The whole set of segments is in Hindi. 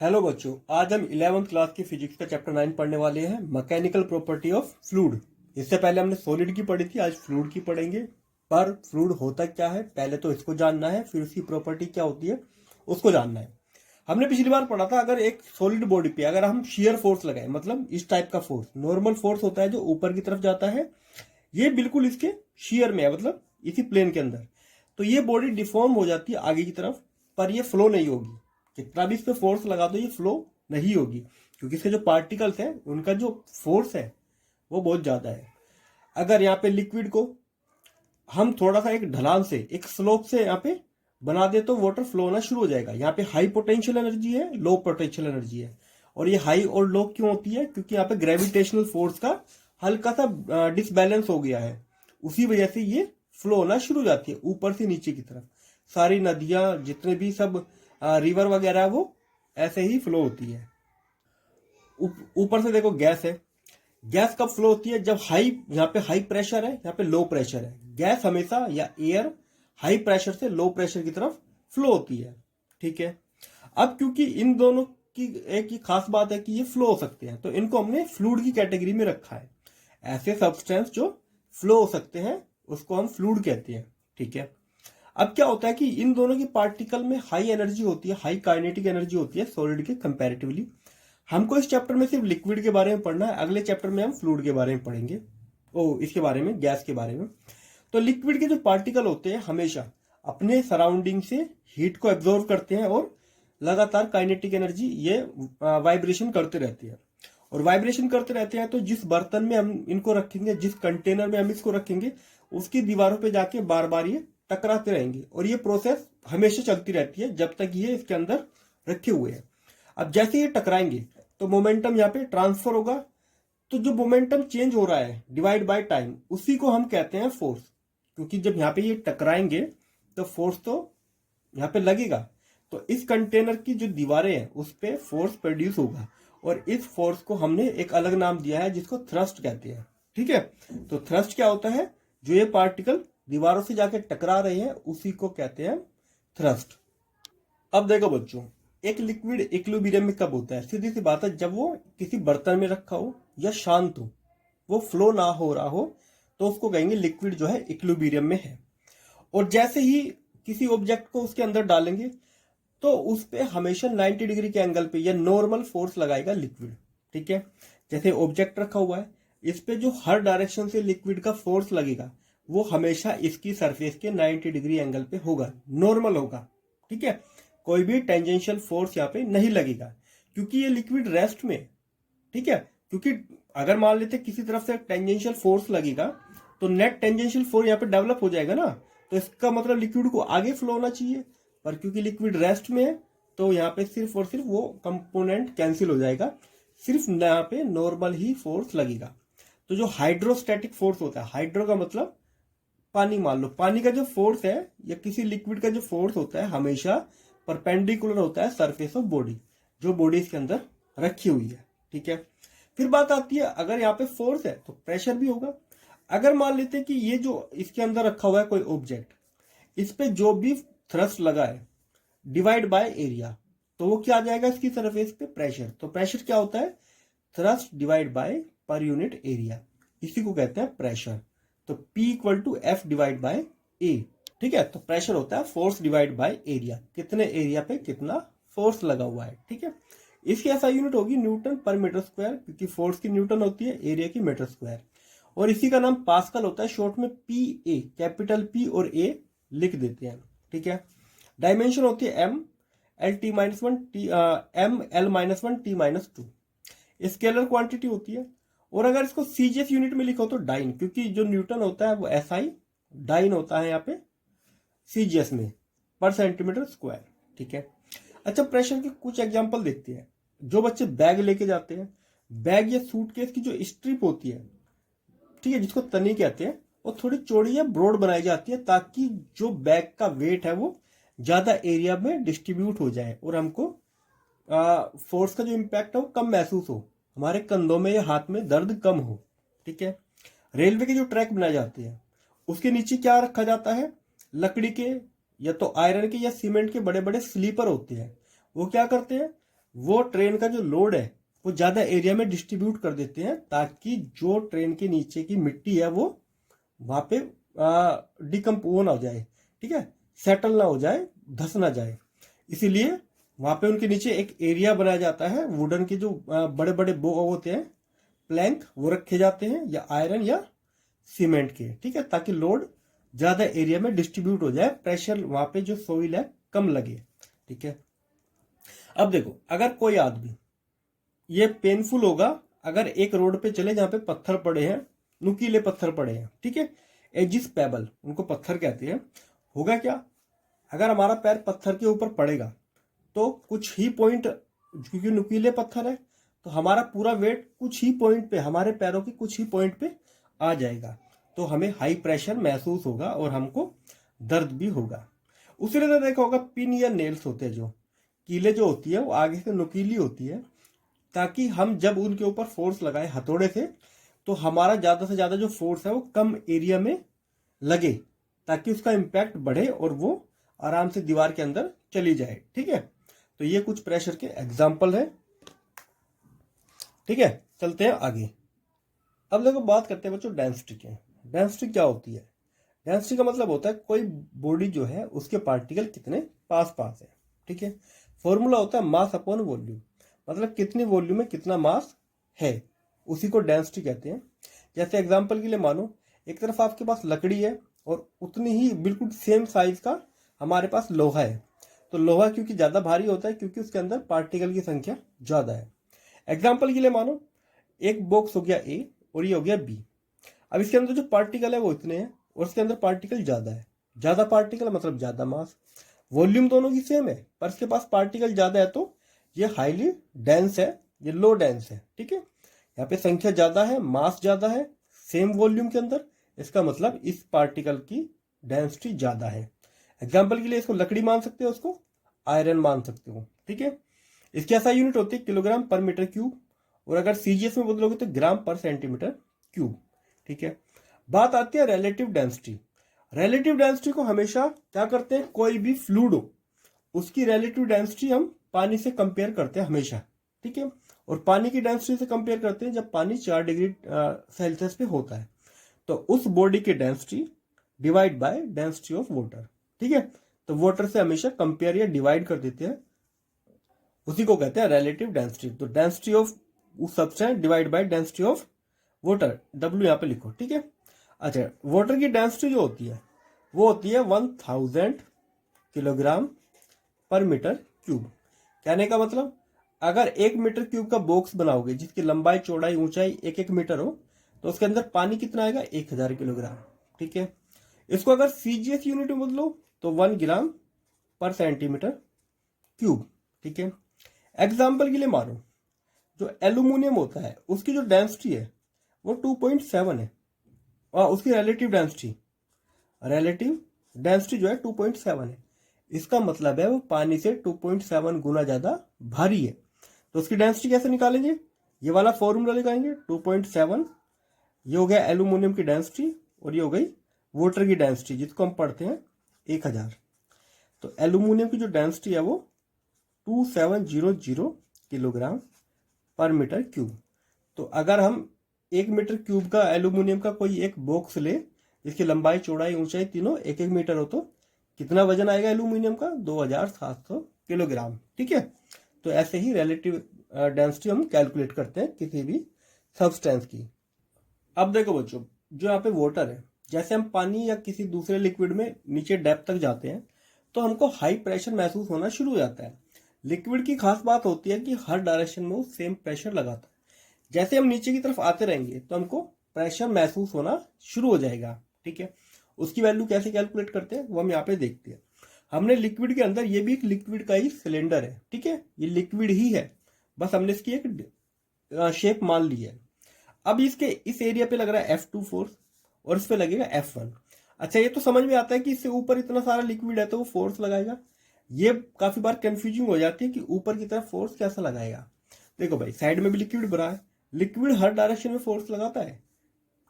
हेलो बच्चों, आज हम 11th क्लास की फिजिक्स का चैप्टर 9 पढ़ने वाले हैं, मैकेनिकल प्रॉपर्टी ऑफ फ्लूइड। इससे पहले हमने सॉलिड की पढ़ी थी, आज फ्लूइड की पढ़ेंगे। पर फ्लूइड होता क्या है, पहले तो इसको जानना है, फिर उसकी प्रॉपर्टी क्या होती है उसको जानना है। हमने पिछली बार पढ़ा था, अगर एक सॉलिड बॉडी पे अगर हम शियर फोर्स लगाए, मतलब इस टाइप का फोर्स, नॉर्मल फोर्स होता है जो ऊपर की तरफ जाता है, ये बिल्कुल इसके शियर में है, मतलब इसी प्लेन के अंदर, तो ये बॉडी डिफॉर्म हो जाती है आगे की तरफ, पर ये फ्लो नहीं होगी। कितना भी इस पे फोर्स लगा दो ये फ्लो नहीं होगी, क्योंकि इसके जो पार्टिकल्स हैं उनका जो फोर्स है वो बहुत ज्यादा है। अगर यहाँ पे लिक्विड को हम थोड़ा सा एक ढलान से, एक स्लोप से यहाँ पे बना दे तो वाटर फ्लो होना शुरू हो जाएगा। यहाँ पे हाई पोटेंशियल एनर्जी है, लो पोटेंशियल एनर्जी है। और ये हाई और लो क्यों होती है? क्योंकि यहाँ पे ग्रेविटेशनल फोर्स का हल्का सा डिसबैलेंस हो गया है, उसी वजह से ये फ्लो होना शुरू हो जाती है ऊपर से नीचे की तरफ। सारी नदियां, जितने भी सब रिवर वगैरह, वो ऐसे ही फ्लो होती है। ऊपर से देखो गैस है, गैस कब फ्लो होती है? जब यहाँ पे हाई प्रेशर है, यहाँ पे लो प्रेशर है। गैस हमेशा, या एयर, हाई प्रेशर से लो प्रेशर की तरफ फ्लो होती है। ठीक है। अब क्योंकि इन दोनों की एक ही खास बात है कि ये फ्लो हो सकते हैं, तो इनको हमने फ्लूइड की कैटेगरी में रखा है। ऐसे सब्सटेंस जो फ्लो हो सकते हैं उसको हम फ्लूइड कहते हैं। ठीक है। अब क्या होता है कि इन दोनों की पार्टिकल में हाई एनर्जी होती है, हाई काइनेटिक एनर्जी होती है सॉलिड के कंपैरेटिवली। हमको इस चैप्टर में सिर्फ लिक्विड के बारे में पढ़ना है, अगले चैप्टर में हम फ्लूइड के बारे में पढ़ेंगे, इसके बारे में, गैस के बारे में। तो लिक्विड के जो पार्टिकल होते हैं हमेशा अपने सराउंडिंग से हीट को एब्जॉर्व करते हैं और लगातार काइनेटिक एनर्जी ये वाइब्रेशन करते रहती है। और वाइब्रेशन करते रहते हैं तो जिस बर्तन में हम इनको रखेंगे, जिस कंटेनर में हम इसको रखेंगे, उसकी दीवारों पे जाके बार बार ये टकराते रहेंगे। और ये प्रोसेस हमेशा चलती रहती है जब तक ये इसके अंदर रखे हुए हैं। अब जैसे ये टकराएंगे तो मोमेंटम यहाँ पे ट्रांसफर होगा। तो जो मोमेंटम चेंज हो रहा है डिवाइड बाय टाइम, उसी को हम कहते हैं फोर्स। क्योंकि जब यहाँ पे ये टकराएंगे तो फोर्स तो यहाँ पे लगेगा, तो इस कंटेनर की जो दीवारें हैं उस पर फोर्स प्रोड्यूस होगा। और इस फोर्स को हमने एक अलग नाम दिया है जिसको थ्रस्ट कहते हैं। ठीक है। तो थ्रस्ट क्या होता है? जो ये पार्टिकल दीवारों से जाके टकरा रहे हैं उसी को कहते हैं थ्रस्ट। अब देखो बच्चों, एक लिक्विड इक्विलिब्रियम में कब होता है? सीधी सी बात है, जब वो किसी बर्तन में रखा हो या शांत हो, वो फ्लो ना हो रहा हो, तो उसको कहेंगे लिक्विड जो है इक्विलिब्रियम में है। और जैसे ही किसी ऑब्जेक्ट को उसके अंदर डालेंगे तो उस पे हमेशा 90 डिग्री के एंगल पे या नॉर्मल फोर्स लगाएगा लिक्विड। ठीक है। जैसे ऑब्जेक्ट रखा हुआ है, इस पे जो हर डायरेक्शन से लिक्विड का फोर्स लगेगा वो हमेशा इसकी सरफेस के 90 डिग्री एंगल पे होगा, नॉर्मल होगा। ठीक है। कोई भी टेंजेंशियल फोर्स यहाँ पे नहीं लगेगा, क्योंकि ये लिक्विड रेस्ट में। ठीक है। क्योंकि अगर मान लेते किसी तरफ से टेंजेंशियल फोर्स लगेगा तो नेट टेंजेंशियल फोर्स यहाँ पे डेवलप हो जाएगा ना, तो इसका मतलब लिक्विड को आगे फ्लो होना चाहिए। पर क्योंकि लिक्विड रेस्ट में है तो यहाँ पे सिर्फ और सिर्फ वो कंपोनेंट कैंसिल हो जाएगा, सिर्फ यहाँ पे नॉर्मल ही फोर्स लगेगा। तो जो हाइड्रोस्टैटिक फोर्स होता है, हाइड्रो का मतलब पानी, मान लो पानी का जो फोर्स है या किसी लिक्विड का जो फोर्स होता है हमेशा परपेंडिकुलर होता है सरफेस ऑफ बॉडी, जो बॉडी इसके अंदर रखी हुई है। ठीक है। फिर बात आती है, अगर यहाँ पे फोर्स है तो प्रेशर भी होगा। अगर मान लेते हैं कि ये जो इसके अंदर रखा हुआ है कोई ऑब्जेक्ट, इस पे जो भी थ्रस्ट लगा है डिवाइड बाय एरिया, तो वो क्या आ जाएगा इसकी सरफेस पे? प्रेशर। तो प्रेशर क्या होता है? Thrust divide by per unit area, इसी को कहते हैं प्रेशर। तो P equal to F divide by A. ठीक है। तो प्रेशर होता है फोर्स डिवाइड बाय एरिया, कितने एरिया पे कितना फोर्स लगा हुआ है। ठीक है। इसकी ऐसा यूनिट होगी न्यूटन पर मीटर स्क्वायर, क्योंकि फोर्स की न्यूटन होती है, एरिया की मीटर स्क्वायर। और इसी का नाम पास्कल होता है, शॉर्ट में PA, कैपिटल P और A लिख देते हैं। ठीक है। डायमेंशन होती है M L T minus one T, M L minus one T minus two. Scalar quantity होती है। और अगर इसको सीजीएस यूनिट में लिखो तो डाइन, क्योंकि जो न्यूटन होता है वो SI, डाइन होता है यहाँ पे सीजीएस में, पर सेंटीमीटर स्क्वायर। ठीक है। अच्छा, प्रेशर के कुछ एग्जांपल देखते हैं। जो बच्चे बैग लेके जाते हैं, बैग या सूटकेस की जो स्ट्रिप होती है, ठीक है, जिसको तनी कहते हैं, वो थोड़ी चौड़ी या ब्रॉड बनाई जाती है ताकि जो बैग का वेट है वो ज्यादा एरिया में डिस्ट्रीब्यूट हो जाए और हमको फोर्स का जो इम्पैक्ट है वो कम महसूस हो, हमारे कंधों में या हाथ में दर्द कम हो। ठीक है। रेलवे के जो ट्रैक बनाए जाते हैं उसके नीचे क्या रखा जाता है? लकड़ी के या तो आयरन के या सीमेंट के बड़े बड़े स्लीपर होते हैं। वो क्या करते हैं? वो ट्रेन का जो लोड है वो ज्यादा एरिया में डिस्ट्रीब्यूट कर देते हैं, ताकि जो ट्रेन के नीचे की मिट्टी है वो वहां पे डिकम्पोज ना हो जाए, ठीक है, सेटल ना हो जाए, धस ना जाए। इसीलिए वहां पे उनके नीचे एक एरिया बनाया जाता है, वुडन के जो बड़े बड़े वो होते हैं प्लैंक, वो रखे जाते हैं, या आयरन या सीमेंट के, ठीक है, ताकि लोड ज्यादा एरिया में डिस्ट्रीब्यूट हो जाए, प्रेशर वहां पे जो सोइल है कम लगे, ठीक है। अब देखो, अगर कोई आदमी, ये पेनफुल होगा अगर एक रोड पे चले जहां पे पत्थर पड़े हैं, नुकीले पत्थर पड़े हैं, ठीक है, एजिस पेबल उनको पत्थर कहते हैं। होगा क्या, अगर हमारा पैर पत्थर के ऊपर पड़ेगा तो कुछ ही पॉइंट, क्योंकि नुकीले पत्थर है तो हमारा पूरा वेट कुछ ही पॉइंट पे, हमारे पैरों के कुछ ही पॉइंट पे आ जाएगा, तो हमें हाई प्रेशर महसूस होगा और हमको दर्द भी होगा। उसी तरह देखा होगा पिन या नेल्स होते हैं, जो कीले जो होती है वो आगे से नुकीली होती है, ताकि हम जब उनके ऊपर फोर्स लगाए हथौड़े से तो हमारा ज्यादा से ज्यादा जो फोर्स है वो कम एरिया में लगे, ताकि उसका इम्पैक्ट बढ़े और वो आराम से दीवार के अंदर चली जाए, ठीक है। तो ये कुछ प्रेशर के एग्जाम्पल है, ठीक है। चलते हैं आगे। अब देखो बात करते हैं बच्चों डेंसिटी के। डेंसिटी क्या होती है? डेंसिटी का मतलब होता है कोई बॉडी जो है उसके पार्टिकल कितने पास पास है, ठीक है। फॉर्मूला होता है मास अपॉन वॉल्यूम, मतलब कितनी वॉल्यूम में कितना मास है, उसी को डेंसिटी कहते हैं। जैसे एग्जांपल के लिए मानो एक तरफ आपके पास लकड़ी है और उतनी ही बिल्कुल सेम साइज का हमारे पास लोहा है, तो लोहा क्योंकि ज्यादा भारी होता है क्योंकि उसके अंदर पार्टिकल की संख्या ज्यादा है। एग्जाम्पल के लिए मानो एक बॉक्स हो गया ए और ये हो गया बी। अब इसके अंदर जो पार्टिकल है वो इतने हैं और इसके अंदर पार्टिकल ज्यादा है, ज्यादा पार्टिकल मतलब ज्यादा मास। वॉल्यूम दोनों की सेम है पर इसके पास पार्टिकल ज्यादा है, तो ये हाईली डेंस है, ये लो डेंस है, ठीक है। यहाँ पे संख्या ज्यादा है, मास ज्यादा है, सेम वॉल्यूम के अंदर, इसका मतलब इस पार्टिकल की डेंसिटी ज्यादा है। एग्जाम्पल के लिए इसको लकड़ी मान सकते हो, उसको आयरन मान सकते हो, ठीक है। इसकी ऐसा यूनिट होती है किलोग्राम पर मीटर क्यूब, और अगर सीजीएस में बदलोगे तो ग्राम पर सेंटीमीटर क्यूब, ठीक है। बात आती है रिलेटिव डेंसिटी। रिलेटिव डेंसिटी को हमेशा क्या करते हैं, कोई भी फ्लूइड हो उसकी रिलेटिव डेंसिटी हम पानी से कंपेयर करते हैं हमेशा, ठीक है। और पानी की डेंसिटी से कंपेयर करते हैं जब पानी 4 डिग्री सेल्सियस पे होता है, तो उस बॉडी की density divide by density of water, ठीक है। तो वाटर से हमेशा कंपेयर या डिवाइड कर देते हैं, उसी को कहते हैं रिलेटिव डेंसिटी। तो डेंसिटी ऑफ उस substance divide by density of water, W यहाँ पे लिखो, ठीक है। अच्छा, वाटर की डेंसिटी जो होती है वो होती है 1000 किलोग्राम पर मीटर क्यूब। कहने का मतलब अगर 1 मीटर क्यूब का बॉक्स बनाओगे जिसकी लंबाई चौड़ाई ऊंचाई 1-1 मीटर हो, तो उसके अंदर पानी कितना आएगा, 1000 किलोग्राम, ठीक है। इसको अगर सीजीएस यूनिट में बदलो तो 1 ग्राम पर सेंटीमीटर क्यूब, ठीक है। एग्जाम्पल के लिए मानो जो एल्यूमिनियम होता है उसकी जो डेंसिटी है वो 2.7 है, और उसकी रिलेटिव डेंसिटी जो है 2.7 है। इसका मतलब है वो पानी से 2.7 गुना ज्यादा भारी है। तो उसकी डेंसिटी कैसे निकालेंगे, ये वाला फॉर्मूला लगाएंगे, 2.7 ये हो गया एल्यूमिनियम की डेंसिटी, और ये हो गई वाटर की डेंसिटी जिसको हम पढ़ते हैं 1000। तो एल्यूमिनियम की जो डेंसिटी है वो 2700 किलोग्राम पर मीटर क्यूब। तो अगर हम 1 मीटर क्यूब का एल्यूमिनियम का कोई एक बॉक्स ले जिसकी लंबाई चौड़ाई ऊंचाई तीनों 1-1 मीटर हो, तो कितना वजन आएगा एल्यूमिनियम का, 2700 किलोग्राम, ठीक है। तो ऐसे ही रिलेटिव डेंसिटी हम कैलकुलेट करते हैं किसी भी सब्सटेंस की। अब देखो बच्चों, जो यहाँ पे वाटर है, जैसे हम पानी या किसी दूसरे लिक्विड में नीचे डेप्थ तक जाते हैं तो हमको हाई प्रेशर महसूस होना शुरू हो जाता है। लिक्विड की खास बात होती है कि हर डायरेक्शन में वो सेम प्रेशर लगाता है। जैसे हम नीचे की तरफ आते रहेंगे तो हमको प्रेशर महसूस होना शुरू हो जाएगा, ठीक है। उसकी वैल्यू कैसे कैलकुलेट करते हैं वो हम यहाँ पे देखते हैं। हमने लिक्विड के अंदर, ये भी एक लिक्विड का ही सिलेंडर है, ठीक है, ये लिक्विड ही है, बस हमने इसकी एक शेप मान ली है। अब इसके इस एरिया पे लग रहा है F2 फोर्स और इस पे लगेगा F1। अच्छा, ये तो समझ में आता है कि इससे ऊपर इतना सारा लिक्विड है तो वो फोर्स लगाएगा। ये काफी बार कंफ्यूजिंग हो जाती है कि ऊपर की तरफ फोर्स कैसा लगाएगा। देखो भाई, साइड में भी लिक्विड भरा है, लिक्विड हर डायरेक्शन में फोर्स लगाता है,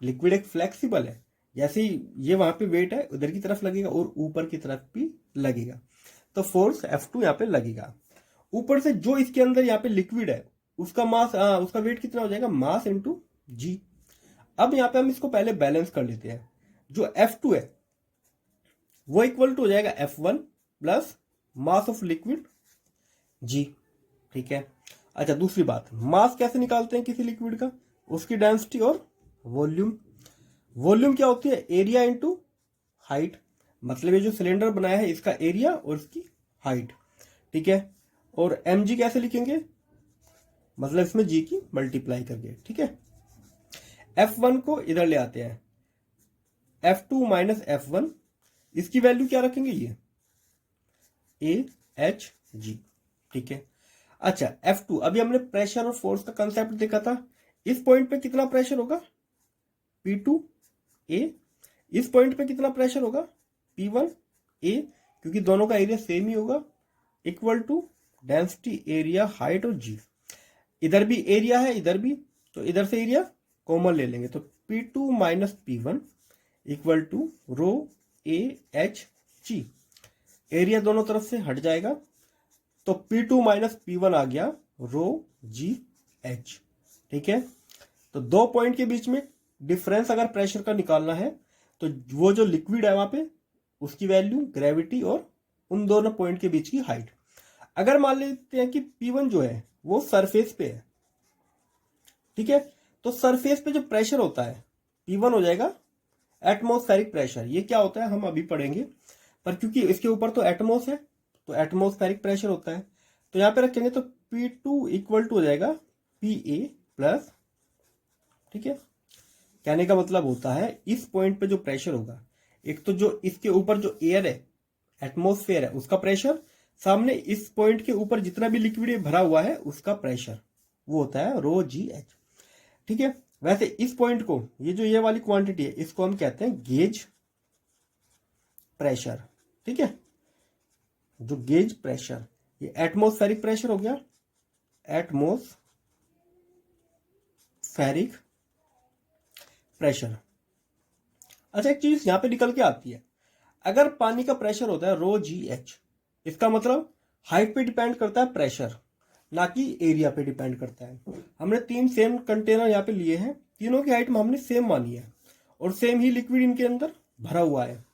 लिक्विड एक फ्लेक्सिबल है, जैसे ही ये वहां पे वेट है उधर की तरफ लगेगा और ऊपर की तरफ भी लगेगा, तो फोर्स F2 यहाँ पे लगेगा। ऊपर से जो इसके अंदर यहाँ पे लिक्विड है उसका मास उसका वेट कितना हो जाएगा, मास इंटू जी। अब यहाँ पे हम इसको पहले बैलेंस कर लेते हैं। जो F2 है वो इक्वल टू हो जाएगा F1 plus mass of liquid g. ठीक है। अच्छा, दूसरी बात, मास कैसे निकालते हैं किसी लिक्विड का, उसकी डेंसिटी और वॉल्यूम। वॉल्यूम क्या होती है, एरिया इंटू हाइट। मतलब ये जो सिलेंडर बनाया है इसका एरिया और इसकी हाइट। ठीक है। और mg कैसे लिखेंगे, मतलब इसमें g की मल्टीप्लाई करके। ठीक है। F1 को इधर ले आते हैं, F2 माइनस F1, इसकी वैल्यू क्या रखेंगे, ये AHG। ठीक है। अच्छा, F2, अभी हमने प्रेशर और फोर्स का कंसेप्ट देखा था। इस पॉइंट पे कितना प्रेशर होगा, P2A। इस पॉइंट पे कितना प्रेशर होगा, P1A, क्योंकि दोनों का एरिया सेम ही होगा, equal to density, area, height और जी। इधर भी एरिया है, इधर भी, तो इधर से एरिया कॉमन ले लेंगे, तो P2 minus P1 equal to rho AHG। Area दोनों तरफ से हट जाएगा, तो P2 माइनस P1 आ गया रो GH। ठीक है। तो दो पॉइंट के बीच में डिफरेंस अगर प्रेशर का निकालना है तो वो जो लिक्विड है वहां पे उसकी वैल्यू, ग्रेविटी और उन दोनों पॉइंट के बीच की हाइट। अगर मान लेते हैं कि P1 जो है वो सरफेस पे है, ठीक है, तो सरफेस पे जो प्रेशर होता है P1 हो जाएगा एटमॉस्फेरिक प्रेशर। ये क्या होता है हम अभी पढ़ेंगे, पर क्योंकि इसके ऊपर तो एटमॉस है तो एटमॉस्फेरिक प्रेशर होता है, तो यहां पे रखेंगे तो P2 इक्वल टू हो जाएगा PA प्लस। ठीक है। कहने का मतलब होता है इस पॉइंट पे जो प्रेशर होगा, एक तो जो इसके ऊपर जो एयर है, एटमॉस्फेयर है, उसका प्रेशर, सामने इस पॉइंट के ऊपर जितना भी लिक्विड भरा हुआ है उसका प्रेशर, वो होता है रो GH। ठीक है। वैसे इस पॉइंट को, ये जो ये वाली क्वांटिटी है, इसको हम कहते हैं गेज प्रेशर। ठीक है। जो गेज प्रेशर, ये एटमॉस्फेरिक प्रेशर हो गया, एटमॉस्फेरिक प्रेशर। अच्छा, एक चीज यहां पे निकल के आती है, अगर पानी का प्रेशर होता है रो GH, इसका मतलब हाइट पे डिपेंड करता है प्रेशर, ना कि एरिया पे डिपेंड करता है। हमने 3 सेम कंटेनर यहाँ पे लिए हैं, तीनों की हाइट में हमने सेम मानी है और सेम ही लिक्विड इनके अंदर भरा हुआ है।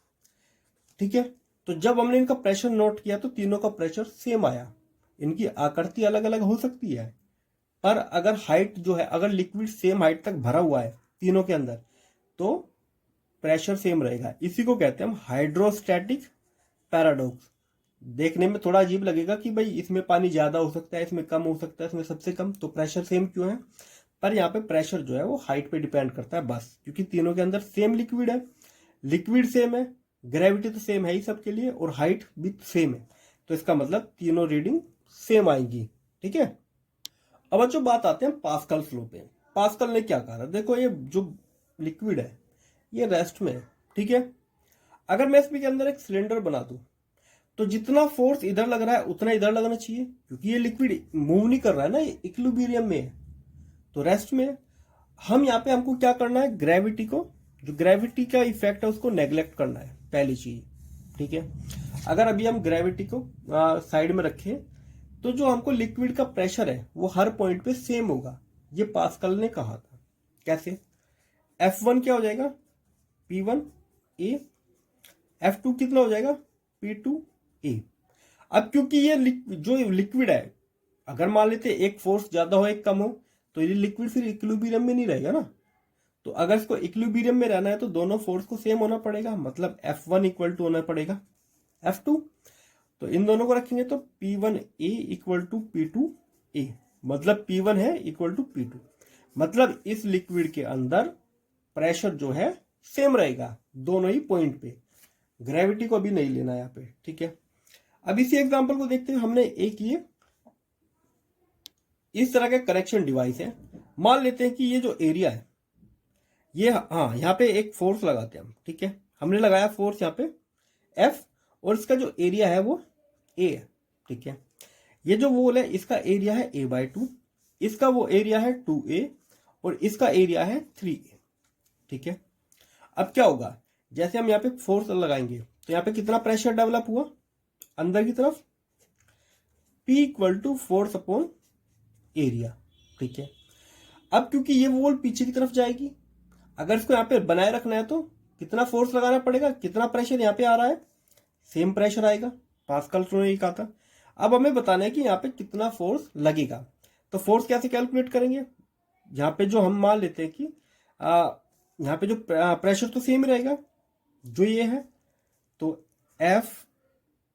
ठीक है। तो जब हमने इनका प्रेशर नोट किया तो तीनों का प्रेशर सेम आया। इनकी आकृति अलग अलग हो सकती है, पर अगर हाइट जो है, अगर लिक्विड सेम हाइट तक भरा हुआ है तीनों के अंदर, तो प्रेशर सेम रहेगा। इसी को कहते हैं हम हाइड्रोस्टैटिक पैराडॉक्स। देखने में थोड़ा अजीब लगेगा कि भाई इसमें पानी ज्यादा हो सकता है, इसमें कम हो सकता है, इसमें सबसे कम, तो प्रेशर सेम क्यों है, पर यहाँ पे प्रेशर जो है वो हाइट पे डिपेंड करता है बस, क्योंकि तीनों के अंदर सेम लिक्विड है, लिक्विड सेम है, ग्रेविटी तो सेम है ही सबके लिए, और हाइट भी सेम है, तो इसका मतलब तीनों रीडिंग सेम आएंगी। ठीक है। अब जो बात आते हैं पास्कल फ्लो पे। पास्कल ने क्या कहा, देखो ये जो लिक्विड है ये रेस्ट में है। ठीक है। अगर मैं इसके अंदर एक सिलेंडर बना दूं तो जितना फोर्स इधर लग रहा है उतना इधर लगना चाहिए, क्योंकि ये लिक्विड मूव नहीं कर रहा है ना, ये इक्विलिब्रियम में है, तो रेस्ट में। हम यहाँ पे हमको क्या करना है, ग्रेविटी को, जो ग्रेविटी का इफेक्ट है उसको नेग्लेक्ट करना है, पहली चीज। ठीक है। अगर अभी हम ग्रेविटी को साइड में रखें तो जो हमको लिक्विड का प्रेशर है वो हर पॉइंट पे सेम होगा, ये पास्कल ने कहा था। कैसे, F1 क्या हो जाएगा, P1A, F2 कितना हो जाएगा, P2A। अब क्योंकि ये जो लिक्विड है, अगर मान लेते एक फोर्स ज्यादा हो एक कम हो, तो ये लिक्विड फिर इक्विलिब्रियम में नहीं रहेगा ना, तो अगर इसको इक्विलिब्रियम में रहना है तो दोनों फोर्स को सेम होना पड़ेगा, मतलब F1 इक्वल टू होना पड़ेगा F2। तो इन दोनों को रखेंगे तो P1A इक्वल टू P2A, मतलब P1 है इक्वल टू P2, मतलब इस लिक्विड के अंदर प्रेशर जो है सेम रहेगा दोनों ही पॉइंट पे, ग्रेविटी को भी नहीं लेना यहाँ पे। ठीक है। अब इसी एग्जांपल को देखते हुए हमने एक ये इस तरह का करेक्शन डिवाइस है, मान लेते हैं कि ये जो एरिया है ये, हाँ, यहाँ पे एक फोर्स लगाते हैं हम। ठीक है। हमने लगाया फोर्स यहाँ पे F, और इसका जो एरिया है वो A है। ठीक है। ये जो वॉल है इसका एरिया है A/2, इसका वो एरिया है 2A, और इसका एरिया है 3A। ठीक है। अब क्या होगा, जैसे हम यहाँ पे फोर्स लगाएंगे तो यहाँ पे कितना प्रेशर डेवलप हुआ अंदर की तरफ, P equal to force upon area. ठीक है, अब क्योंकि ये वॉल पीछे की तरफ जाएगी, अगर इसको यहाँ पे बनाए रखना है तो कितना फोर्स लगाना पड़ेगा, कितना प्रेशर यहाँ पे आ रहा है, सेम प्रेशर आएगा, पास्कल ने ये कहा था। अब हमें बताना है कि यहाँ पे कितना फोर्स लगेगा। तो फोर्स कैसे कैलकुलेट करेंगे, यहाँ पे जो हम मान लेते हैं कि यहाँ पे जो प्रेशर तो सेम रहेगा जो ये है, तो F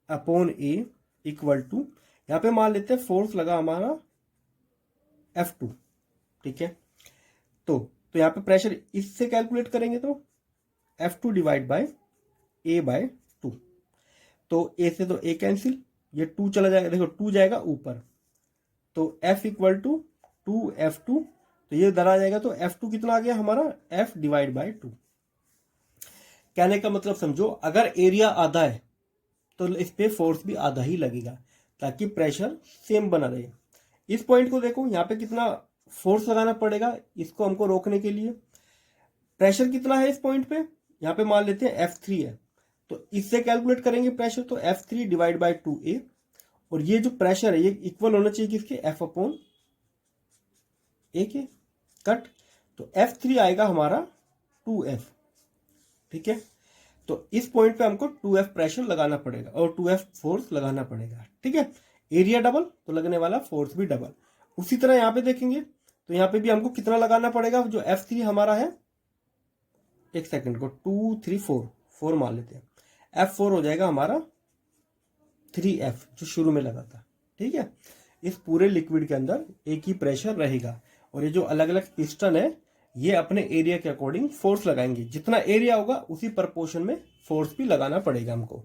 upon A equal to, यहाँ पे मान लेते हैं फोर्स लगा हमारा F2। ठीक है, तो यहाँ पे प्रेशर इससे कैलकुलेट करेंगे तो F2 divide by A bye 2। तो A से तो A कैंसिल, ये 2 चला जाएगा, देखो 2 जाएगा ऊपर, तो F इक्वल टू 2F2, तो ये इधर आ जाएगा, तो F2 कितना आ गया हमारा, F डिवाइड बाय 2। कहने का मतलब समझो, अगर एरिया आधा है तो इस पे फोर्स भी आधा ही लगेगा, ताकि प्रेशर सेम बना रहे। इस पॉइंट को देखो, यहाँ पे कितना फोर्स लगाना पड़ेगा इसको हमको रोकने के लिए। प्रेशर कितना है इस पॉइंट पे, यहाँ पे मान लेते हैं F3 है, तो इससे कैलकुलेट करेंगे प्रेशर, तो F3 डिवाइड बाय 2A, और ये जो प्रेशर है ये इक्वल होना चाहिए किसके, F अपॉन A के, कट, तो F3 आएगा हमारा 2F। ठीक है, तो इस पॉइंट पे हमको 2F प्रेशर लगाना पड़ेगा और 2F फोर्स लगाना पड़ेगा। ठीक है, एरिया डबल तो लगने वाला फोर्स भी डबल। उसी तरह यहाँ पे देखेंगे तो यहाँ पे भी हमको कितना लगाना पड़ेगा, जो F3 हमारा है, एक सेकंड को 2 3 4 मान लेते हैं, F4 हो जाएगा हमारा 3F जो शुरू में लगा था। ठीक है, इस पूरे लिक्विड के अंदर एक ही प्रेशर रहेगा, और ये जो अलग अलग पिस्टन है ये अपने एरिया के अकॉर्डिंग फोर्स लगाएंगे, जितना एरिया होगा उसी प्रपोर्शन में फोर्स भी लगाना पड़ेगा हमको।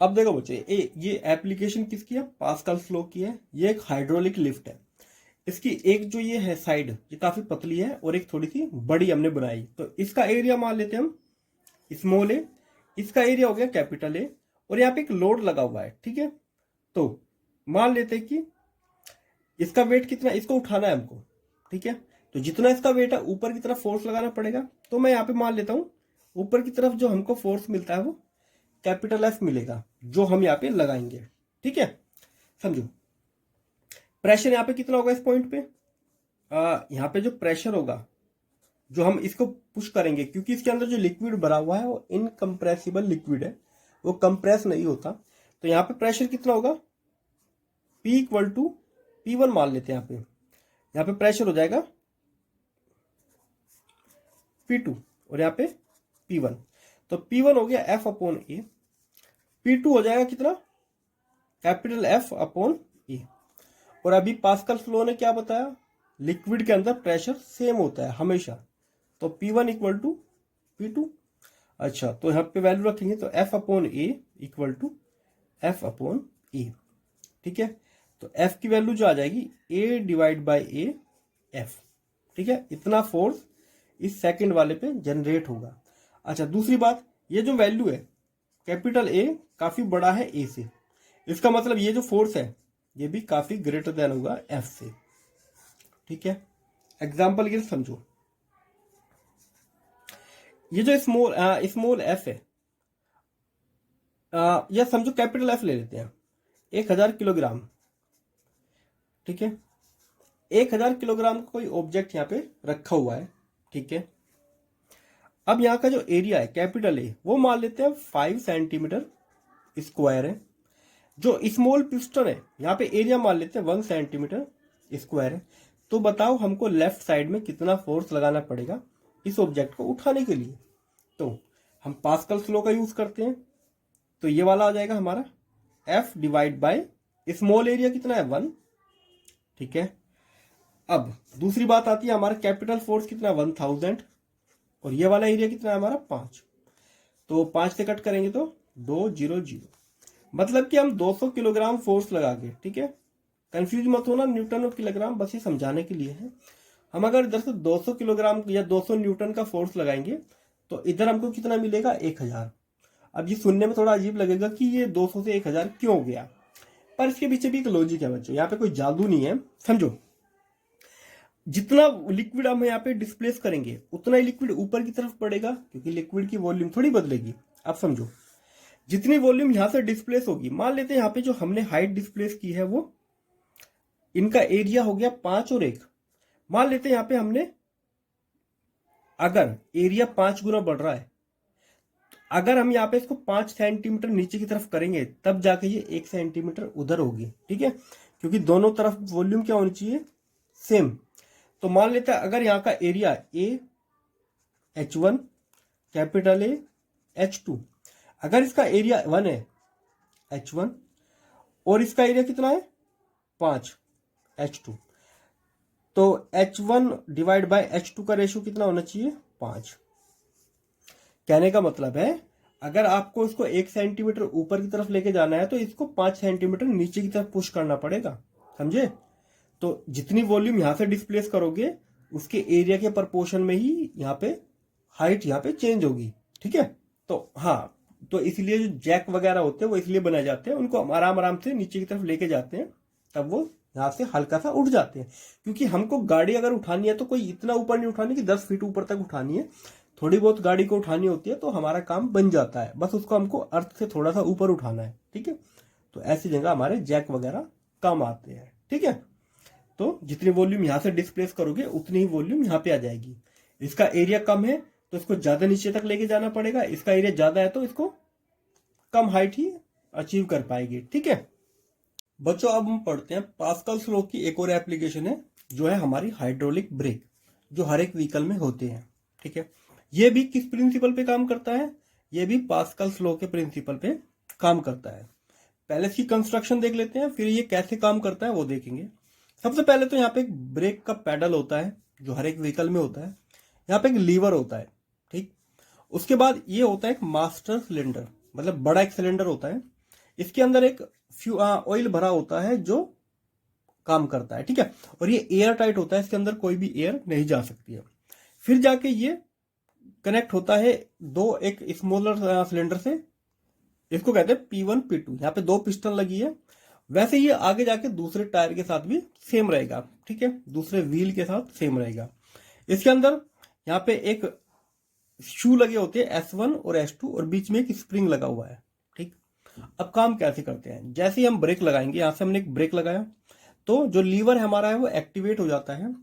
अब देखो बच्चे, ये एप्लीकेशन किसकी है, पास्कल लॉ की है। ये एक हाइड्रोलिक लिफ्ट है, इसकी एक जो ये है साइड ये काफी पतली है और एक थोड़ी सी बड़ी हमने बनाई, तो इसका एरिया मान लेते हैं हम स्मॉल ए, इसका एरिया हो गया कैपिटल ए, और यहाँ पे एक लोड लगा हुआ है। ठीक है, तो मान लेते हैं कि इसका वेट कितना, इसको उठाना है हमको। ठीक है, तो जितना इसका वेट है ऊपर की तरफ फोर्स लगाना पड़ेगा, तो मैं यहाँ पे मान लेता हूं ऊपर की तरफ जो हमको फोर्स मिलता है वो कैपिटल F मिलेगा, जो हम यहाँ पे लगाएंगे। ठीक है, समझो प्रेशर यहाँ पे कितना होगा इस पॉइंट पे, यहाँ पे जो प्रेशर होगा जो हम इसको पुश करेंगे, क्योंकि इसके अंदर जो लिक्विड भरा हुआ है वो इनकम्प्रेसिबल लिक्विड है, वो कंप्रेस नहीं होता, तो यहाँ पे प्रेशर कितना होगा, P इक्वल टू P1 मान लेते हैं। यहाँ पे प्रेशर हो जाएगा P2 और यहाँ पे P1, तो P1 हो गया F अपॉन ए, P2 हो जाएगा कितना, कैपिटल F अपॉन ए। और अभी पास्कल लॉ ने क्या बताया, लिक्विड के अंदर प्रेशर सेम होता है हमेशा, तो P1 इक्वल टू P2। अच्छा, तो यहाँ पे वैल्यू रखेंगे तो F upon A equal to F upon A. ठीक है, तो F की वैल्यू जो आ जाएगी A divide by A F। ठीक है, इतना फोर्स इस सेकंड वाले पे जनरेट होगा। अच्छा, दूसरी बात, ये जो वैल्यू है कैपिटल A काफी बड़ा है A से, इसका मतलब ये जो फोर्स है ये भी काफी ग्रेटर देन होगा F से। ठीक है, एग्जाम्पल के समझो, ये जो स्मॉल F है, या समझो कैपिटल F ले लेते हैं, 1000 किलोग्राम। ठीक है, 1000 किलोग्राम का कोई ऑब्जेक्ट यहाँ पे रखा हुआ है। ठीक है, अब यहाँ का जो एरिया है कैपिटल ए वो मान लेते हैं 5 सेंटीमीटर स्क्वायर है, जो स्मॉल पिस्टन है यहाँ पे एरिया मान लेते हैं 1 सेंटीमीटर स्क्वायर है। तो बताओ हमको लेफ्ट साइड में कितना फोर्स लगाना पड़ेगा इस ऑब्जेक्ट को उठाने के लिए। तो हम पास्कल लॉ का यूज करते हैं, तो ये वाला आ जाएगा हमारा F divide by small area कितना है 1। ठीक है, अब दूसरी बात आती है हमारा कैपिटल फोर्स कितना 1000, और ये वाला एरिया कितना है हमारा 5, तो 5 से कट करेंगे तो 200, मतलब कि हम 200 किलोग्राम फोर्स लगा के। ठीक है, कंफ्यूज मत होना, न्यूटन और किलोग्राम बस ये समझाने के लिए है। हम अगर इधर से 200 किलोग्राम या 200 न्यूटन का फोर्स लगाएंगे तो इधर हमको कितना मिलेगा 1000। अब ये सुनने में थोड़ा अजीब लगेगा कि ये 200 से 1000 क्यों हो गया, पर इसके पीछे भी एक लॉजिक है बच्चों, यहाँ पे कोई जादू नहीं है। समझो, जितना लिक्विड हम यहाँ पे डिस्प्लेस करेंगे उतना ही लिक्विड ऊपर की तरफ पड़ेगा, क्योंकि लिक्विड की वॉल्यूम थोड़ी बदलेगी। अब समझो, जितनी वॉल्यूम यहां से डिस्प्लेस होगी, मान लेते हैं यहाँ पे जो हमने हाइट डिस्प्लेस की है वो, इनका एरिया हो गया 5 और 1। मान लेते हैं यहाँ पे हमने, अगर एरिया 5 गुना बढ़ रहा है, अगर हम यहाँ पे इसको 5 सेंटीमीटर नीचे की तरफ करेंगे तब जाके ये 1 सेंटीमीटर उधर होगी, ठीक है, क्योंकि दोनों तरफ वॉल्यूम क्या होनी चाहिए, सेम। तो मान लेते हैं अगर यहाँ का area A H1 capital A H2, अगर इसका एरिया 1 है H1 और इसका एरिया कितना है 5 H2, तो H1 डिवाइड बाय H2 का रेशियो कितना होना चाहिए 5। कहने का मतलब है अगर आपको इसको 1 सेंटीमीटर ऊपर की तरफ लेके जाना है तो इसको 5 सेंटीमीटर नीचे की तरफ पुश करना पड़ेगा, समझे। तो जितनी वॉल्यूम यहां से डिस्प्लेस करोगे उसके एरिया के प्रपोर्शन में ही यहाँ पे हाइट यहाँ पे चेंज होगी, ठीक है। तो हाँ, तो इसलिए जो जैक वगैरह होते हैं वो इसलिए बनाए जाते हैं, उनको आराम आराम से नीचे की तरफ लेके जाते हैं, तब वो यहाँ से हल्का सा उठ जाते हैं। क्योंकि हमको गाड़ी अगर उठानी है तो कोई इतना ऊपर नहीं उठानी कि 10 फीट ऊपर तक उठानी है, थोड़ी बहुत गाड़ी को उठानी होती है तो हमारा काम बन जाता है, बस उसको हमको अर्थ से थोड़ा सा ऊपर उठाना है, ठीक है। तो ऐसी जगह हमारे जैक वगैरह काम आते हैं, ठीक है। तो जितनी वॉल्यूम यहां से डिस्प्लेस करोगे उतनी ही वॉल्यूम यहाँ पे आ जाएगी। इसका एरिया कम है तो इसको ज्यादा नीचे तक लेके जाना पड़ेगा, इसका एरिया ज्यादा है तो इसको कम हाइट ही अचीव कर पाएगी, ठीक है। बच्चों अब हम पढ़ते हैं पास्कल्स लॉ की एक और एप्लीकेशन है जो है हमारी हाइड्रोलिक ब्रेक, जो हर एक व्हीकल में होते हैं, ठीक है। ये भी किस प्रिंसिपल पे काम करता है, ये भी पास्कल्स लॉ के प्रिंसिपल पे काम करता है। पहले इसकी कंस्ट्रक्शन देख लेते हैं, फिर ये कैसे काम करता है वो देखेंगे। सबसे पहले तो यहाँ पे एक ब्रेक का पैडल होता है जो हर एक व्हीकल में होता है, यहाँ पे एक लीवर होता है, ठीक। उसके बाद ये होता है एक मास्टर सिलेंडर, मतलब बड़ा एक सिलेंडर होता है, इसके अंदर एक ऑयल भरा होता है जो काम करता है, ठीक है। और ये एयर टाइट होता है, इसके अंदर कोई भी एयर नहीं जा सकती है। फिर जाके ये कनेक्ट होता है दो एक स्मॉलर सिलेंडर से, इसको कहते हैं P1 P2, यहाँ पे 2 पिस्टन लगी है। वैसे ये आगे जाके दूसरे टायर के साथ भी सेम रहेगा, ठीक है, दूसरे व्हील के साथ सेम रहेगा। इसके अंदर यहाँ पे एक शू लगे होते हैं S1 और S2 और बीच में एक स्प्रिंग लगा हुआ है, ठीक। अब काम कैसे करते हैं, जैसे ही हम ब्रेक लगाएंगे, यहां से हमने एक ब्रेक लगाया तो जो लीवर हमारा है वो एक्टिवेट हो जाता है,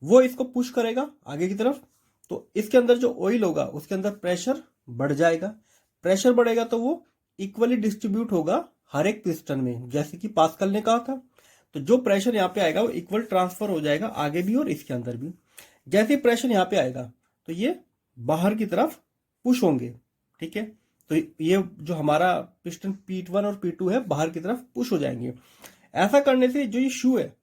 वो इसको पुश करेगा आगे की तरफ। तो इसके अंदर जो ऑयल होगा उसके अंदर प्रेशर बढ़ जाएगा, प्रेशर बढ़ेगा तो वो इक्वली डिस्ट्रीब्यूट होगा हर एक पिस्टन में, जैसे कि पास्कल ने कहा था। तो जो प्रेशर यहाँ पे आएगा वो इक्वल ट्रांसफर हो जाएगा आगे भी और इसके अंदर भी। जैसे ही प्रेशर यहाँ पे आएगा तो ये बाहर की तरफ पुश होंगे, ठीक है। तो ये जो हमारा पिस्टन P1 और P2 है बाहर की तरफ पुश हो जाएंगे। ऐसा करने से जो ये शू है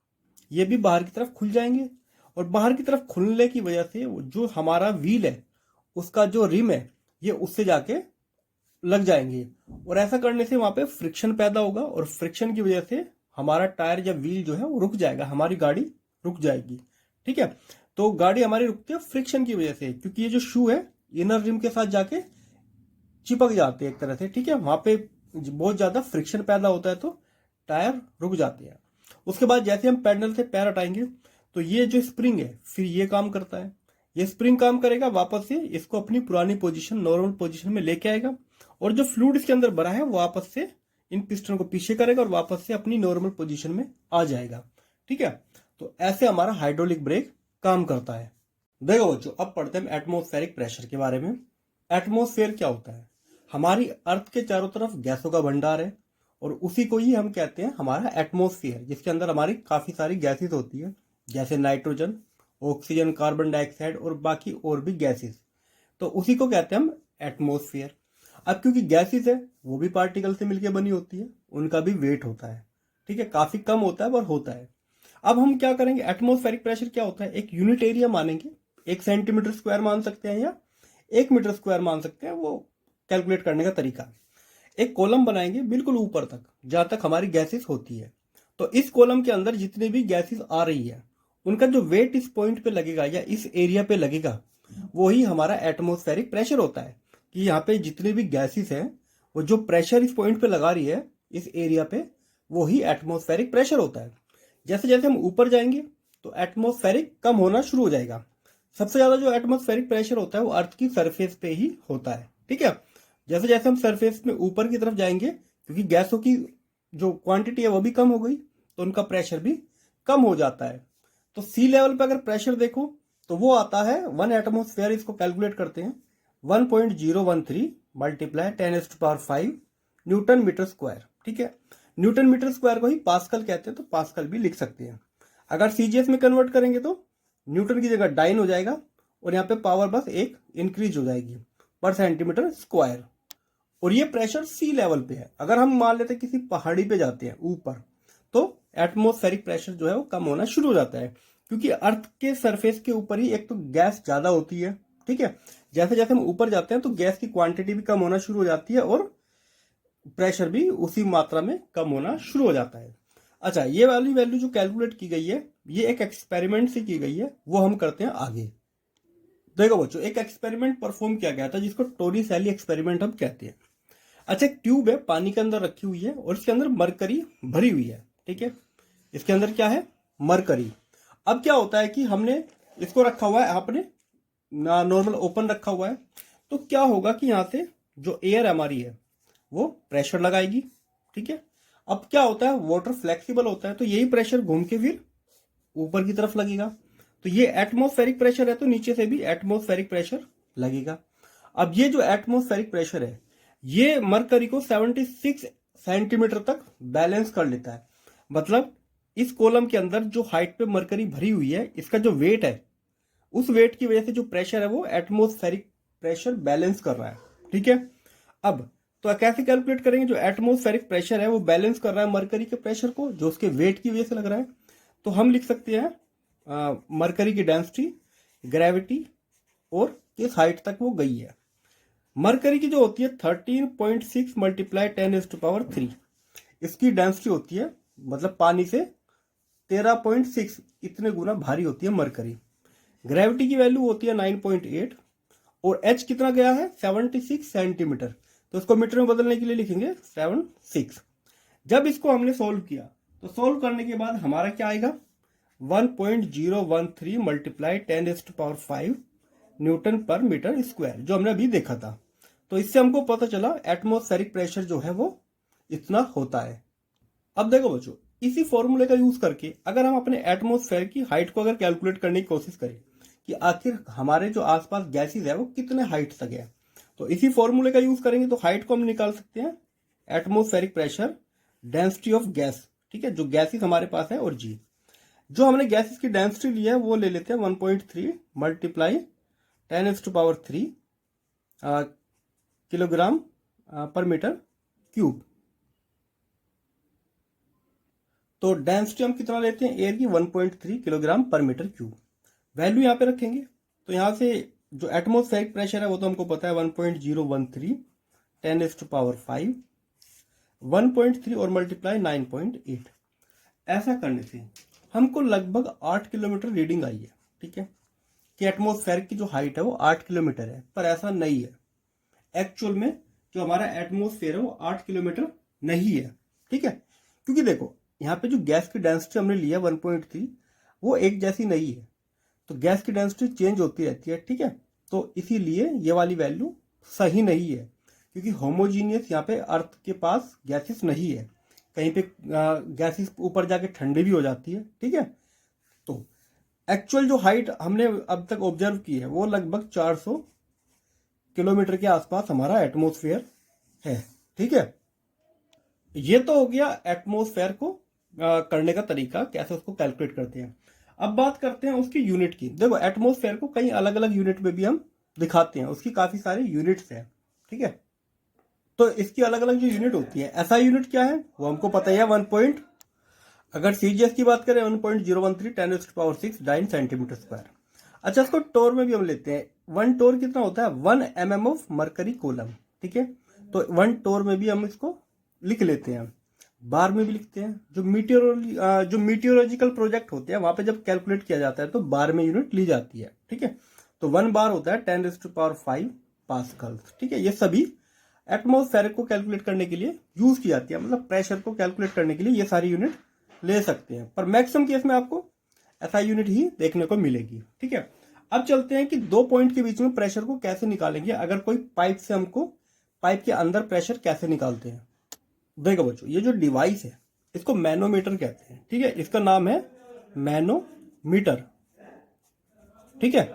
ये भी बाहर की तरफ खुल जाएंगे, और बाहर की तरफ खुलने की वजह से जो हमारा व्हील है उसका जो रिम है ये उससे जाके लग जाएंगे, और ऐसा करने से वहां पे फ्रिक्शन पैदा होगा, और फ्रिक्शन की वजह से हमारा टायर या व्हील जो है वो रुक जाएगा, हमारी गाड़ी रुक जाएगी, ठीक है। तो गाड़ी हमारी रुकती है फ्रिक्शन की वजह से, क्योंकि ये जो शू है इनर रिम के साथ जाके चिपक जाते हैं एक तरह से, ठीक है। वहां पे बहुत ज्यादा फ्रिक्शन पैदा होता है तो टायर रुक जाते हैं। उसके बाद जैसे हम पैडल से पैर हटाएंगे तो ये जो स्प्रिंग है फिर ये काम करता है, ये स्प्रिंग काम करेगा, वापस से इसको अपनी पुरानी पोजीशन नॉर्मल पोजीशन में लेके आएगा, और जो फ्लूइड इसके अंदर भरा है वो वापस से इन पिस्टन को पीछे करेगा और वापस से अपनी नॉर्मल पोजीशन में आ जाएगा, ठीक है। तो ऐसे हमारा हाइड्रोलिक ब्रेक काम करता है। देखो बच्चों अब पढ़ते हैं एटमॉस्फेरिक प्रेशर के बारे में। एटमॉस्फेयर क्या होता है, हमारी अर्थ के चारों तरफ गैसों का भंडार है, और उसी को ही हम कहते हैं हमारा एटमॉस्फेयर, जिसके अंदर हमारी काफी सारी गैसेस होती है, जैसे नाइट्रोजन, ऑक्सीजन, कार्बन डाइऑक्साइड और बाकी और भी गैसेस। तो उसी को कहते हैं हम एटमॉस्फेयर। अब क्योंकि गैसेस है वो भी पार्टिकल से मिलकर बनी होती है, उनका भी वेट होता है, ठीक है, काफी कम होता है पर होता है। अब हम क्या करेंगे, एटमॉस्फेरिक प्रेशर क्या होता है, एक यूनिट एरिया मानेंगे, 1 सेंटीमीटर स्क्वायर मान सकते हैं या 1 मीटर स्क्वायर मान सकते हैं, वो कैलकुलेट करने का तरीका। एक कॉलम बनाएंगे बिल्कुल ऊपर तक जहां तक हमारी गैसेस होती है, तो इस कॉलम के अंदर जितनी भी गैसेस आ रही है उनका जो वेट इस पॉइंट पे लगेगा या इस एरिया पे लगेगा वो ही हमारा एटमॉस्फेरिक प्रेशर होता है। कि यहाँ पे जितनी भी गैसेस हैं वो जो प्रेशर इस पॉइंट पे लगा रही है इस एरिया पे, वो ही एटमॉस्फेरिक प्रेशर होता है। जैसे जैसे हम ऊपर जाएंगे तो एटमॉस्फेरिक कम होना शुरू हो जाएगा। सबसे ज्यादा जो एटमॉस्फेरिक प्रेशर होता है वो अर्थ की सरफेस पे ही होता है, ठीक है। जैसे जैसे हम सरफेस में ऊपर की तरफ जाएंगे, क्योंकि गैसों की जो क्वांटिटी है वो भी कम हो गई, तो उनका प्रेशर भी कम हो जाता है। तो सी लेवल पे अगर प्रेशर देखो तो वो आता है 1 एटमोस्फेयर, इसको कैलकुलेट करते हैं 1.013 मल्टीप्लाई 10⁵ न्यूटन मीटर स्क्वायर। ठीक है, न्यूटन मीटर स्क्वायर को ही पास्कल कहते हैं, तो पास्कल भी लिख सकते हैं। अगर सीजीएस में कन्वर्ट करेंगे तो न्यूटन की जगह डाइन हो जाएगा, और यहाँ पे पावर बस एक इंक्रीज हो जाएगी पर सेंटीमीटर स्क्वायर। और ये प्रेशर सी लेवल पे है। अगर हम मान लेते हैं किसी पहाड़ी पे जाते हैं ऊपर, तो एटमोस्फेरिक प्रेशर जो है वो कम होना शुरू हो जाता है, क्योंकि अर्थ के सरफेस के ऊपर ही एक तो गैस ज्यादा होती है। ठीक है, जैसे जैसे हम ऊपर जाते हैं तो गैस की क्वांटिटी भी कम होना शुरू हो जाती है, और प्रेशर भी उसी मात्रा में कम होना शुरू हो जाता है। अच्छा, ये वाली वैल्यू जो कैलकुलेट की गई है, ये एक एक्सपेरिमेंट से की गई है, वो हम करते हैं आगे। देखो बच्चों, एक एक्सपेरिमेंट परफॉर्म किया गया था जिसको टोरिसेली एक्सपेरिमेंट हम कहते हैं। अच्छा, एक ट्यूब है पानी के अंदर रखी हुई है, और इसके अंदर मरकरी भरी हुई है। ठीक है, इसके अंदर क्या है, मरकरी। अब क्या होता है कि हमने इसको रखा हुआ है, आपने नॉर्मल ओपन रखा हुआ है, तो क्या होगा कि यहां से जो एयर हमारी है वो प्रेशर लगाएगी। ठीक है, अब क्या होता है, वाटर फ्लेक्सिबल होता है, तो यही प्रेशर घूम के फिर ऊपर की तरफ लगेगा। तो ये एटमॉस्फेरिक प्रेशर है, तो नीचे से भी एटमॉस्फेरिक प्रेशर लगेगा। अब ये जो एटमॉस्फेरिक प्रेशर है, ये मरकरी को 76 सेंटीमीटर तक बैलेंस कर लेता है। मतलब इस कॉलम के अंदर जो हाइट पे मरकरी भरी हुई है, इसका जो वेट है, उस वेट की वजह से जो प्रेशर है वो एटमॉस्फेरिक प्रेशर बैलेंस कर रहा है। ठीक है, अब तो कैसे कैलकुलेट करेंगे, जो एटमॉस्फेरिक प्रेशर है वो बैलेंस कर रहा है मरकरी के प्रेशर को, जो उसके वेट की वजह से लग रहा है। तो हम लिख सकते हैं मरकरी की डेंसिटी, ग्रेविटी, और किस हाइट तक वो गई है। मरकरी की जो होती है 13.6 मल्टीप्लाई 10⁻³ इसकी डेंसिटी होती है, मतलब पानी से 13.6 इतने गुना भारी होती है मरकरी। ग्रेविटी की वैल्यू होती है 9.8, और एच कितना गया है 76 सेंटीमीटर, तो इसको मीटर में बदलने के लिए लिखेंगे 76। जब इसको हमने सोल्व किया, तो सोल्व करने के बाद हमारा क्या आएगा, 1.013 मल्टीप्लाई 10⁵ न्यूटन पर मीटर स्क्वायर, जो हमने अभी देखा था। तो इससे हमको पता चला एटमॉस्फेरिक प्रेशर जो है वो इतना होता है। अब देखो बच्चों, इसी फॉर्मूले का यूज करके अगर हम अपने एटमॉस्फेयर की हाइट को अगर कैलकुलेट करने की कोशिश करें कि आखिर हमारे जो आसपास गैसेस है वो कितने हाइट तक है, तो इसी फॉर्मूले का यूज करेंगे तो हाइट को हम निकाल सकते हैं atmospheric pressure, density of gas. ठीक है, जो गैसेस हमारे पास है, और जी जो हमने गैसेस की डेंसिटी ली है वो ले लेते हैं 1.3 मल्टीप्लाई 10⁻³ किलोग्राम पर मीटर क्यूब। तो डेंसिटी हम कितना लेते हैं एयर की, 1.3 किलोग्राम पर मीटर क्यूब। वैल्यू यहाँ पे रखेंगे, तो यहाँ से जो एटमॉस्फेरिक प्रेशर है वो तो हमको पता है 1.013 10⁻⁵, 1.3 और मल्टीप्लाई 9.8। ऐसा करने से हमको लगभग 8 किलोमीटर रीडिंग आई है। ठीक है, कि एटमॉस्फेयर की जो हाइट है वो 8 किलोमीटर है, पर ऐसा नहीं है। एक्चुअल में जो हमारा एटमॉस्फेयर है वो 8 किलोमीटर नहीं है। ठीक है, क्योंकि देखो यहाँ पे जो गैस की डेंसिटी हमने लिया 1.3, वो एक जैसी नहीं है, तो गैस की डेंसिटी चेंज होती रहती है। ठीक है, तो इसीलिए ये वाली वैल्यू सही नहीं है, क्योंकि होमोजीनियस यहाँ पे अर्थ के पास गैसेस नहीं है, कहीं पे गैसेस ऊपर जाके ठंडी भी हो जाती है। ठीक है, तो एक्चुअल जो हाइट हमने अब तक ऑब्जर्व की है वो लगभग 400 किलोमीटर के आसपास हमारा एटमॉस्फेयर है। ठीक है, ये तो हो गया एटमॉस्फेयर को करने का तरीका, कैसे उसको कैलकुलेट करते हैं। अब बात करते हैं उसकी यूनिट की। देखो एटमॉस्फेयर को कई अलग अलग यूनिट में भी हम दिखाते हैं, उसकी काफी सारे यूनिट्स हैं। ठीक है, तो इसकी अलग अलग जो यूनिट होती है, ऐसा यूनिट क्या है वो हमको पता ही है, 1 अगर सीजीएस की बात करें 1.013 10⁻⁶ डाइन सेंटीमीटर स्क्वायर। अच्छा, इसको टोर में भी हम लेते हैं। 1 टोर कितना होता है, 1 mm ऑफ मरकरी कोलम। ठीक है, तो 1 टोर में भी हम इसको लिख लेते हैं, बार में भी लिखते हैं। जो मीटियोलॉजिकल प्रोजेक्ट होते हैं वहां पे जब कैलकुलेट किया जाता है तो बार में यूनिट ली जाती है। ठीक है, तो 1 बार होता है 10⁵ पास्कल। ठीक है, ये सभी एटमॉस्फेयर को कैलकुलेट करने के लिए यूज की जाती है, मतलब प्रेशर को कैलकुलेट करने के लिए ये सारी यूनिट ले सकते हैं, पर मैक्सिमम केस में आपको ऐसा यूनिट ही देखने को मिलेगी। ठीक है, अब चलते हैं कि 2 पॉइंट के बीच में प्रेशर को कैसे निकालेंगे। अगर कोई पाइप से हमको पाइप के अंदर प्रेशर कैसे निकालते हैं। देखो बच्चों, ये जो डिवाइस है इसको मैनोमीटर कहते हैं, ठीक है। इसका नाम है मैनोमीटर, ठीक है।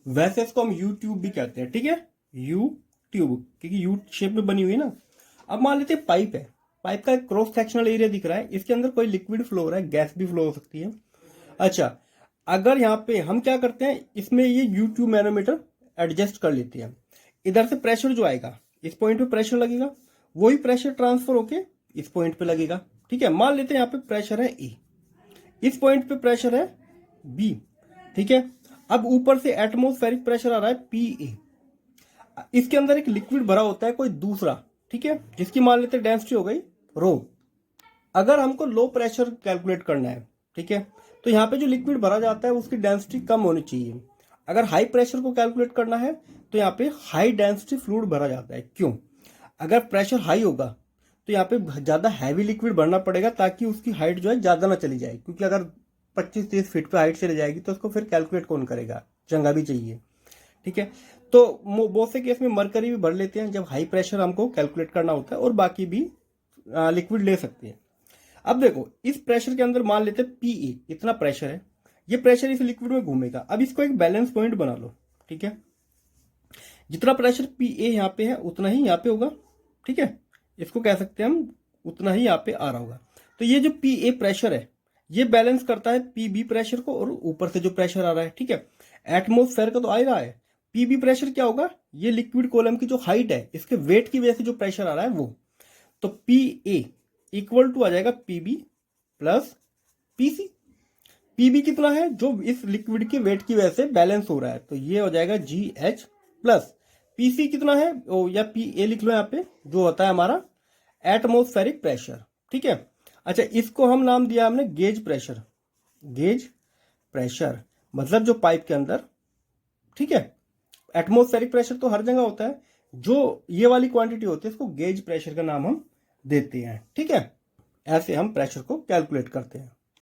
वैसे इसको हम यू ट्यूब भी कहते हैं, ठीक है, यू ट्यूब, क्योंकि यू शेप में बनी हुई है ना। अब मान लेते हैं पाइप है, पाइप का एक क्रॉस सेक्शनल एरिया दिख रहा है, इसके अंदर कोई लिक्विड फ्लो हो रहा है, गैस भी फ्लो हो सकती है। अच्छा, अगर यहाँ पे हम क्या करते हैं, इसमें ये यू ट्यूब मैनोमीटर एडजस्ट कर लेते हैं। इधर से प्रेशर जो आएगा, इस पॉइंट पे प्रेशर लगेगा, वही प्रेशर ट्रांसफर होके इस पॉइंट पे लगेगा, ठीक है। मान लेते हैं यहाँ पे प्रेशर है ए, इस पॉइंट पे प्रेशर है बी, ठीक है। अब ऊपर से एटमॉस्फेरिक प्रेशर आ रहा है पी ए, इसके अंदर एक लिक्विड भरा होता है कोई दूसरा, ठीक है, जिसकी मान लेते हैं डेंसिटी हो गई रो। अगर हमको लो प्रेशर कैलकुलेट करना है, ठीक है, तो यहाँ पे जो लिक्विड भरा जाता है उसकी डेंसिटी कम होनी चाहिए। अगर हाई प्रेशर को कैलकुलेट करना है तो यहाँ पे हाई डेंसिटी फ्लूइड भरा जाता है। क्यों? अगर प्रेशर हाई होगा तो यहाँ पे ज्यादा हैवी लिक्विड भरना पड़ेगा ताकि उसकी हाइट जो है ज्यादा ना चली जाए, क्योंकि अगर 25-30 फीट पे हाइट चली जाएगी तो उसको फिर कैलकुलेट कौन करेगा, चंगा भी चाहिए, ठीक है। तो बहुत से केस में मरकरी भी भर लेते हैं जब हाई प्रेशर हमको कैलकुलेट करना होता है, और बाकी भी लिक्विड ले सकते हैं। अब देखो, इस प्रेशर के अंदर मान लेते हैं पीए, इतना प्रेशर है, ये प्रेशर इस लिक्विड में घूमेगा। अब इसको एक बैलेंस पॉइंट बना लो, ठीक है। जितना प्रेशर पीए यहाँ पे है उतना ही यहाँ पे होगा, ठीक है, इसको कह सकते हैं हम, उतना ही यहाँ पे आ रहा होगा। तो ये जो पीए प्रेशर है ये बैलेंस करता है पीबी प्रेशर को, और ऊपर से जो प्रेशर आ रहा है, ठीक है, एटमोस्फेयर का तो आ ही रहा है। पीबी प्रेशर क्या होगा, ये लिक्विड कॉलम की जो हाइट है इसके वेट की वजह से जो प्रेशर आ रहा है वो, तो पी ए इक्वल टू आ जाएगा पीबी प्लस पीसी। पीबी कितना है, जो इस लिक्विड के वेट की वजह से बैलेंस हो रहा है, तो ये हो जाएगा जी एच प्लस पीसी कितना है, या पी ए लिख लो यहाँ पे, जो होता है हमारा एटमोस्फेरिक प्रेशर, ठीक है। अच्छा, इसको हम नाम दिया हमने गेज प्रेशर। गेज प्रेशर मतलब जो पाइप के अंदर, ठीक है, एटमोस्फेरिक प्रेशर तो हर जगह होता है, जो ये वाली क्वांटिटी होती है इसको गेज प्रेशर का नाम हम देते हैं, ठीक है। ऐसे हम प्रेशर को कैलकुलेट करते हैं।